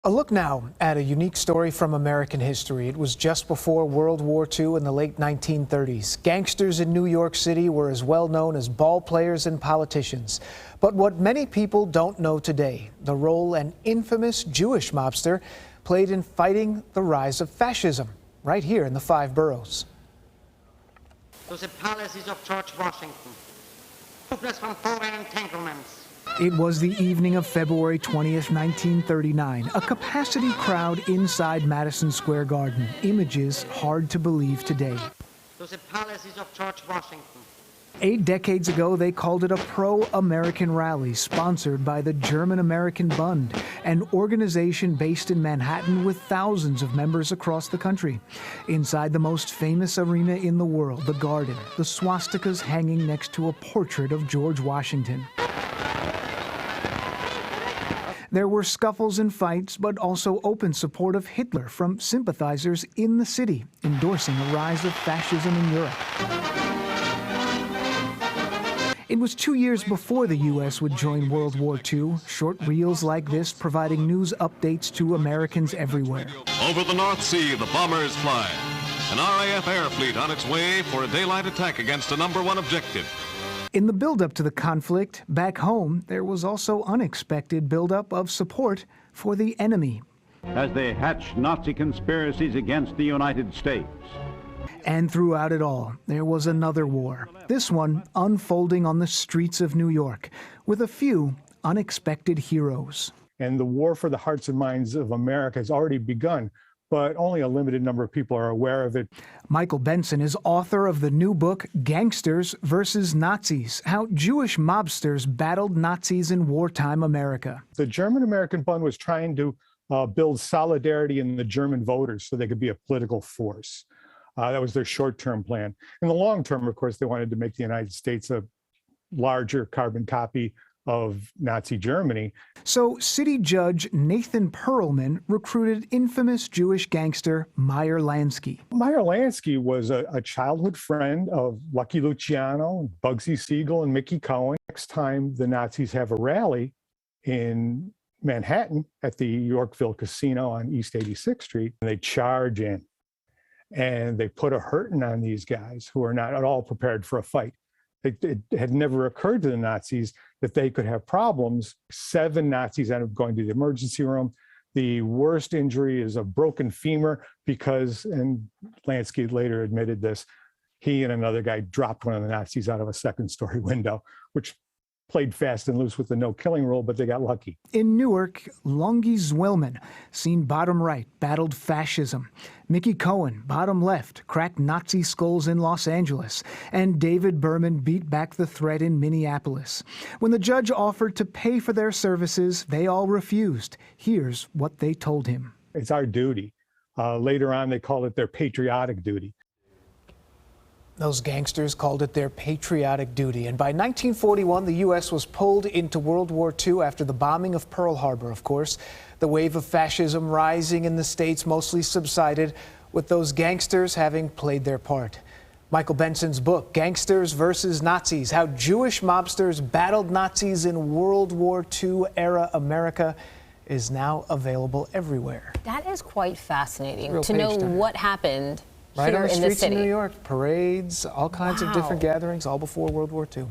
A look now at a unique story from American history. It was just before World War II in the late 1930s. Gangsters in New York City were as well known as ball players and politicians. But what many people don't know today, the role an infamous Jewish mobster played in fighting the rise of fascism, right here in the 5 boroughs. To the palaces of George Washington, troops from foreign entanglements. It was the evening of February 20th, 1939. A capacity crowd inside Madison Square Garden. Images hard to believe today. To the palaces of George Washington. 8 decades ago, they called it a pro-American rally sponsored by the German-American Bund, an organization based in Manhattan with thousands of members across the country. Inside the most famous arena in the world, the Garden, the swastikas hanging next to a portrait of George Washington. There were scuffles and fights, but also open support of Hitler from sympathizers in the city, endorsing a rise of fascism in Europe. It was 2 years before the U.S. would join World War II, short reels like this providing news updates to Americans everywhere. Over the North Sea, the bombers fly. An RAF air fleet on its way for a daylight attack against a #1 objective. In the buildup to the conflict, back home, there was also unexpected buildup of support for the enemy. As they hatched Nazi conspiracies against the United States. And throughout it all, there was another war, this one unfolding on the streets of New York, with a few unexpected heroes. And the war for the hearts and minds of America has already begun, but only a limited number of people are aware of it. Michael Benson is author of the new book, Gangsters versus Nazis, How Jewish Mobsters Battled Nazis in Wartime America. The German-American Bund was trying to build solidarity in the German voters so they could be a political force. That was their short-term plan. In the long term, of course, they wanted to make the United States a larger carbon copy of Nazi Germany. So city judge Nathan Perlman recruited infamous Jewish gangster Meyer Lansky. Meyer Lansky was a childhood friend of Lucky Luciano, Bugsy Siegel, and Mickey Cohen. Next time the Nazis have a rally in Manhattan at the Yorkville Casino on East 86th Street, and they charge in. And they put a hurting on these guys who are not at all prepared for a fight. It had never occurred to the Nazis that they could have problems. 7 Nazis ended up going to the emergency room. The worst injury is a broken femur because, and Lansky later admitted this, he and another guy dropped one of the Nazis out of a 2nd-story window, which played fast and loose with the no-killing rule, but they got lucky. In Newark, Lungi Zwillman, seen bottom right, battled fascism. Mickey Cohen, bottom left, cracked Nazi skulls in Los Angeles. And David Berman beat back the threat in Minneapolis. When the judge offered to pay for their services, they all refused. Here's what they told him. It's our duty. Later on, they called it their patriotic duty. Those gangsters called it their patriotic duty. And by 1941, the U.S. was pulled into World War II after the bombing of Pearl Harbor, of course. The wave of fascism rising in the States mostly subsided, with those gangsters having played their part. Michael Benson's book, Gangsters versus Nazis, How Jewish Mobsters Battled Nazis in World War II-era America, is now available everywhere. That is quite fascinating Real to know page-turner. what happened Right here on the in the streets of city. New York, parades, all kinds of different gatherings, all before World War II.